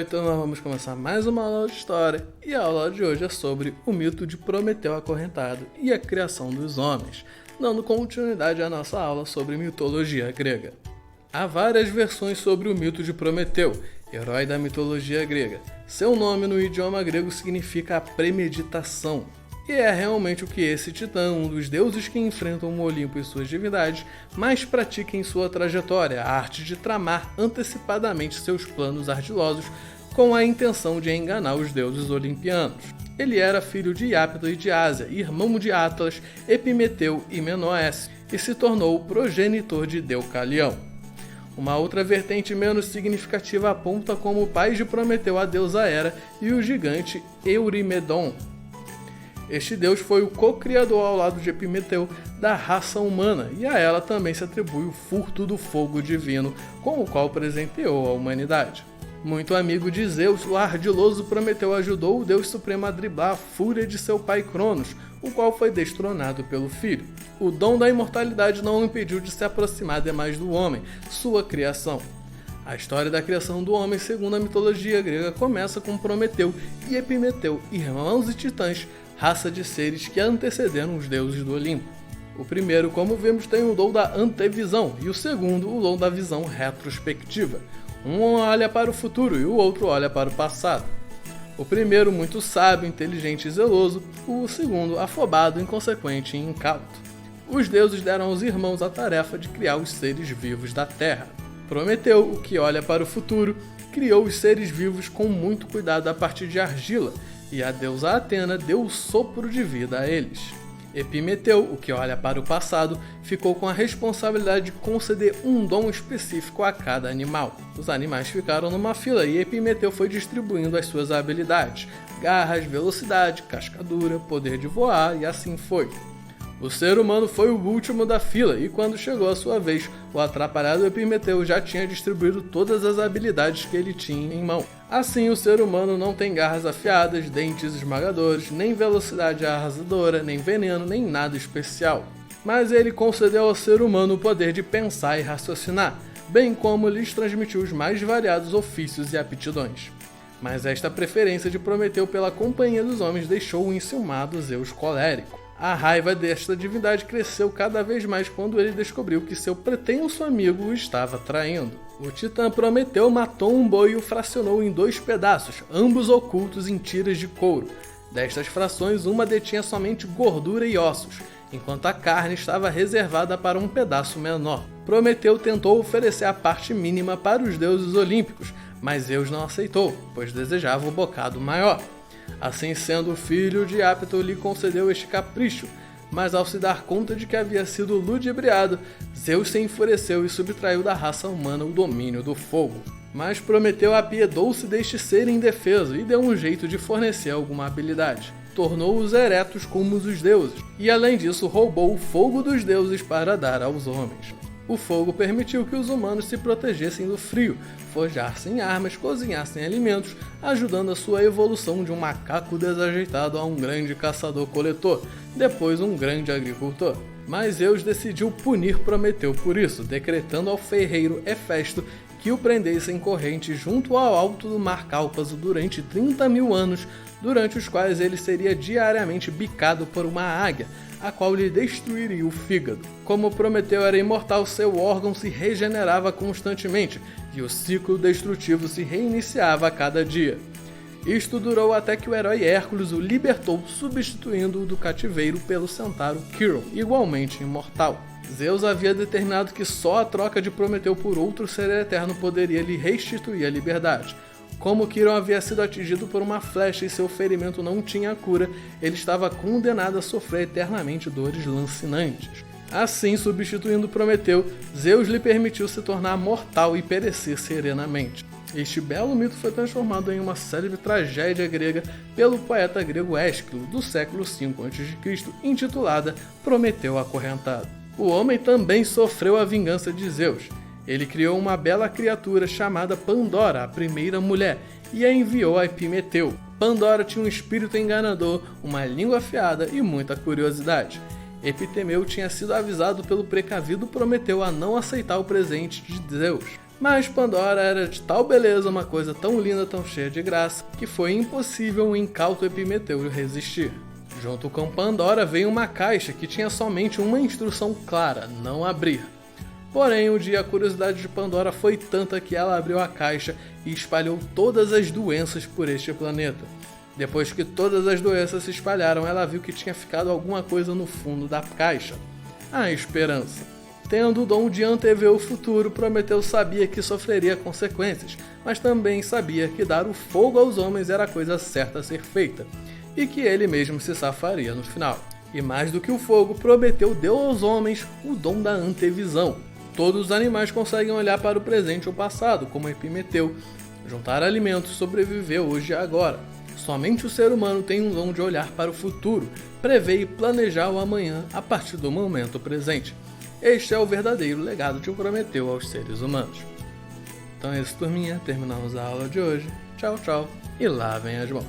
então nós vamos começar mais uma aula de história, e a aula de hoje é sobre o mito de Prometeu acorrentado e a criação dos homens, dando continuidade à nossa aula sobre mitologia grega. Há várias versões sobre o mito de Prometeu, herói da mitologia grega. Seu nome no idioma grego significa a premeditação, e é realmente o que esse titã, um dos deuses que enfrentam o Olimpo e suas divindades, mais pratica em sua trajetória, a arte de tramar antecipadamente seus planos ardilosos com a intenção de enganar os deuses olimpianos. Ele era filho de Iapto e de Ásia, irmão de Atlas, Epimeteu e Menoesse, e se tornou o progenitor de Deucalião. Uma outra vertente menos significativa aponta como pais de Prometeu a deusa Hera e o gigante Eurimedon. Este deus foi o co-criador ao lado de Epimeteu da raça humana, e a ela também se atribui o furto do fogo divino, com o qual presenteou a humanidade. Muito amigo de Zeus, o ardiloso Prometeu ajudou o deus supremo a driblar a fúria de seu pai Cronos, o qual foi destronado pelo filho. O dom da imortalidade não o impediu de se aproximar demais do homem, sua criação. A história da criação do homem, segundo a mitologia grega, começa com Prometeu e Epimeteu, irmãos e titãs, raça de seres que antecederam os deuses do Olimpo. O primeiro, como vemos, tem o dom da antevisão, e o segundo, o dom da visão retrospectiva. Um olha para o futuro e o outro olha para o passado. O primeiro, muito sábio, inteligente e zeloso, o segundo, afobado, inconsequente e incauto. Os deuses deram aos irmãos a tarefa de criar os seres vivos da Terra. Prometeu, o que olha para o futuro, criou os seres vivos com muito cuidado a partir de argila, e a deusa Atena deu o sopro de vida a eles. Epimeteu, o que olha para o passado, ficou com a responsabilidade de conceder um dom específico a cada animal. Os animais ficaram numa fila e Epimeteu foi distribuindo as suas habilidades: garras, velocidade, cascadura, poder de voar, e assim foi. O ser humano foi o último da fila, e quando chegou a sua vez, o atrapalhado Epimeteu já tinha distribuído todas as habilidades que ele tinha em mão. Assim, o ser humano não tem garras afiadas, dentes esmagadores, nem velocidade arrasadora, nem veneno, nem nada especial. Mas ele concedeu ao ser humano o poder de pensar e raciocinar, bem como lhes transmitiu os mais variados ofícios e aptidões. Mas esta preferência de Prometeu pela companhia dos homens deixou o enciumado Zeus colérico. A raiva desta divindade cresceu cada vez mais quando ele descobriu que seu pretenso amigo o estava traindo. O titã Prometeu matou um boi e o fracionou em 2 pedaços, ambos ocultos em tiras de couro. Destas frações, uma detinha somente gordura e ossos, enquanto a carne estava reservada para um pedaço menor. Prometeu tentou oferecer a parte mínima para os deuses olímpicos, mas Zeus não aceitou, pois desejava o bocado maior. Assim sendo, o filho de Iapto lhe concedeu este capricho, mas ao se dar conta de que havia sido ludibriado, Zeus se enfureceu e subtraiu da raça humana o domínio do fogo. Mas Prometeu apiedou-se deste ser indefeso e deu um jeito de fornecer alguma habilidade. Tornou-os eretos como os deuses, e além disso roubou o fogo dos deuses para dar aos homens. O fogo permitiu que os humanos se protegessem do frio, forjassem armas, cozinhassem alimentos, ajudando a sua evolução de um macaco desajeitado a um grande caçador-coletor, depois um grande agricultor. Mas Zeus decidiu punir Prometeu por isso, decretando ao ferreiro Hefesto que o prendesse em correntes junto ao alto do mar Cálpaso durante 30.000 anos, durante os quais ele seria diariamente bicado por uma águia, a qual lhe destruiria o fígado. Como Prometeu era imortal, seu órgão se regenerava constantemente, e o ciclo destrutivo se reiniciava a cada dia. Isto durou até que o herói Hércules o libertou, substituindo-o do cativeiro pelo centauro Quirón, igualmente imortal. Zeus havia determinado que só a troca de Prometeu por outro ser eterno poderia lhe restituir a liberdade. Como Quirón havia sido atingido por uma flecha e seu ferimento não tinha cura, ele estava condenado a sofrer eternamente dores lancinantes. Assim, substituindo Prometeu, Zeus lhe permitiu se tornar mortal e perecer serenamente. Este belo mito foi transformado em uma célebre tragédia grega pelo poeta grego Ésquilo, do século V a.C., intitulada Prometeu acorrentado. O homem também sofreu a vingança de Zeus. Ele criou uma bela criatura chamada Pandora, a primeira mulher, e a enviou a Epimeteu. Pandora tinha um espírito enganador, uma língua afiada e muita curiosidade. Epitemeu tinha sido avisado pelo precavido Prometeu a não aceitar o presente de Zeus. Mas Pandora era de tal beleza, uma coisa tão linda, tão cheia de graça, que foi impossível o incauto Epimeteu resistir. Junto com Pandora veio uma caixa que tinha somente uma instrução clara: não abrir. Porém, um dia a curiosidade de Pandora foi tanta que ela abriu a caixa e espalhou todas as doenças por este planeta. Depois que todas as doenças se espalharam, ela viu que tinha ficado alguma coisa no fundo da caixa: a esperança. Tendo o dom de antever o futuro, Prometeu sabia que sofreria consequências, mas também sabia que dar o fogo aos homens era a coisa certa a ser feita, e que ele mesmo se safaria no final. E mais do que o fogo, Prometeu deu aos homens o dom da antevisão. Todos os animais conseguem olhar para o presente ou passado, como Epimeteu, juntar alimentos, sobreviver hoje e agora. Somente o ser humano tem um dom de olhar para o futuro, prever e planejar o amanhã a partir do momento presente. Este é o verdadeiro legado de Prometeu aos seres humanos. Então é isso, turminha. Terminamos a aula de hoje. Tchau, tchau. E lavem as mãos.